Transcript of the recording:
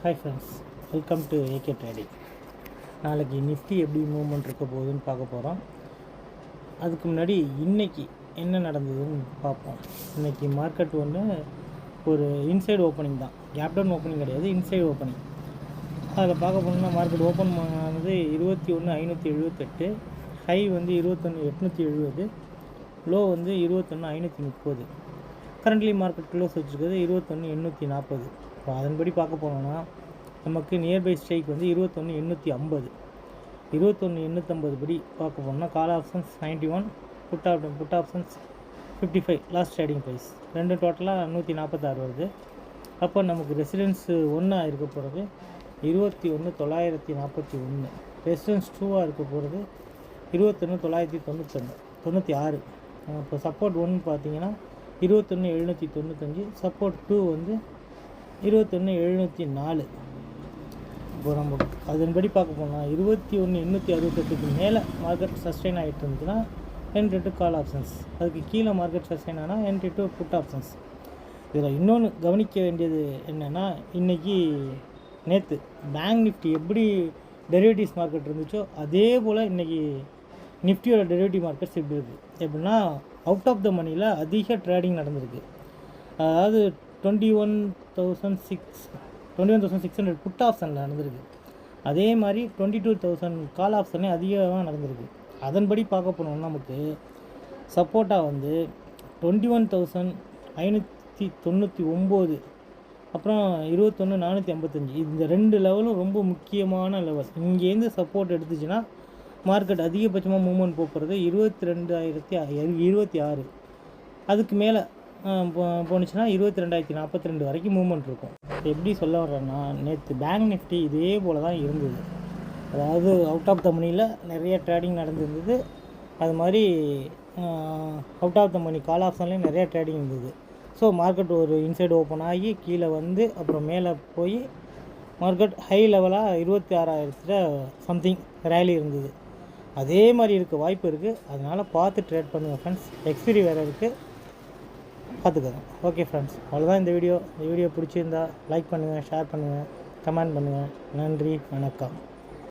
Hi friends, welcome to AK trading. நாளைக்கு Nifty எப்படி movement இருக்க போகுதுன்னு பார்க்க போகிறோம். அதுக்கு முன்னாடி இன்றைக்கி என்ன நடந்ததுன்னு பார்ப்போம். இன்றைக்கி மார்க்கெட் ஒரு இன்சைடு ஓப்பனிங் தான், கேப் டவுன் ஓப்பனிங் கிடையாது, இன்சைடு ஓப்பனிங். அதில் பார்க்க போனோம்னா மார்க்கெட் ஓப்பன் ஆனது 21,578, high 21,870, low 21,530. Currently market close வச்சுருக்கிறது 21,840. இப்போ அதன்படி பார்க்க போனோம்னா நமக்கு நியர்பை ஸ்ட்ரைக் 21,850. 21,850 படி பார்க்க போனோம்னா call options 91, put options 55 last trading price. ரெண்டு டோட்டலாக 146 வருது. அப்போ நமக்கு ரெசிடென்ஸ் 1 இருக்க போகிறது 21,941. ரெசிடென்ஸ் 2 இருக்க போகிறது 21,996. இப்போ சப்போர்ட் 1 பார்த்தீங்கன்னா 21,795, சப்போர்ட் 2 21,704. இப்போ நம்ம அதன்படி பார்க்க போனால் 21,868க்கு மேலே மார்க்கெட் சஸ்டெயின் ஆகிட்டு இருந்துச்சுன்னா N2 கால் ஆப்ஷன்ஸ், அதுக்கு கீழே மார்க்கெட் சஸ்டெயின் ஆனால் N2 புட் ஆப்ஷன்ஸ். இதில் இன்னொன்று கவனிக்க வேண்டியது என்னென்னா, இன்றைக்கி நேற்று பேங்க் நிஃப்டி எப்படி டெரிவேட்டிவ்ஸ் மார்க்கெட் இருந்துச்சோ அதே போல் இன்றைக்கி நிஃப்டியோட டெரிவேட்டிவ் மார்க்கெட்ஸ் எப்படி இருக்குது. எப்படின்னா அவுட் ஆஃப் த மணியில் அதிக ட்ரேடிங் நடந்திருக்கு. அதாவது 21,600 புட் ஆப்ஷனில் நடந்திருக்கு. அதே மாதிரி 22,000 கால் ஆப்ஷனே அதிகமாக நடந்திருக்கு. அதன்படி பார்க்க போனோம்னா நமக்கு சப்போர்ட்டாக 21,599, அப்புறம் 21,455. இந்த ரெண்டு லெவலும் ரொம்ப முக்கியமான லெவல். இங்கேருந்து சப்போர்ட் எடுத்துச்சுன்னா மார்க்கெட் அதிகபட்சமாக மூவ்மெண்ட் போகிறது 22,026. அதுக்கு மேலே போணுச்சுன்னா 22,042 வரைக்கும் மூவ்மெண்ட் இருக்கும். எப்படி சொல்ல வர்றேன்னா, நேற்று பேங்க் நிஃப்டி இதே போல் தான் இருந்தது. அதாவது அவுட் ஆஃப் த மணியில் நிறைய ட்ரேடிங் நடந்துருந்தது. அது மாதிரி அவுட் ஆஃப் த மணி கால் ஆப்ஷன்லேயும் நிறைய ட்ரேடிங் இருந்தது. ஸோ மார்க்கெட் ஒரு இன்சைடு ஓப்பன் ஆகி கீழே அப்புறம் மேலே போய் மார்க்கெட் ஹை லெவலாக 26,000 சம்திங் ரேலி இருந்தது. அதே மாதிரி இருக்க வாய்ப்பு இருக்குது. அதனால் பார்த்து ட்ரேட் பண்ணுங்கள் ஃப்ரெண்ட்ஸ். எக்ஸ்பீரி வேறு இருக்குது, பார்த்துக்கோங்க. ஓகே ஃப்ரெண்ட்ஸ், அவ்வளோதான் இந்த வீடியோ. இந்த வீடியோ பிடிச்சிருந்தா லைக் பண்ணுங்கள், ஷேர் பண்ணுங்கள், கமெண்ட் பண்ணுங்கள். நன்றி, வணக்கம்.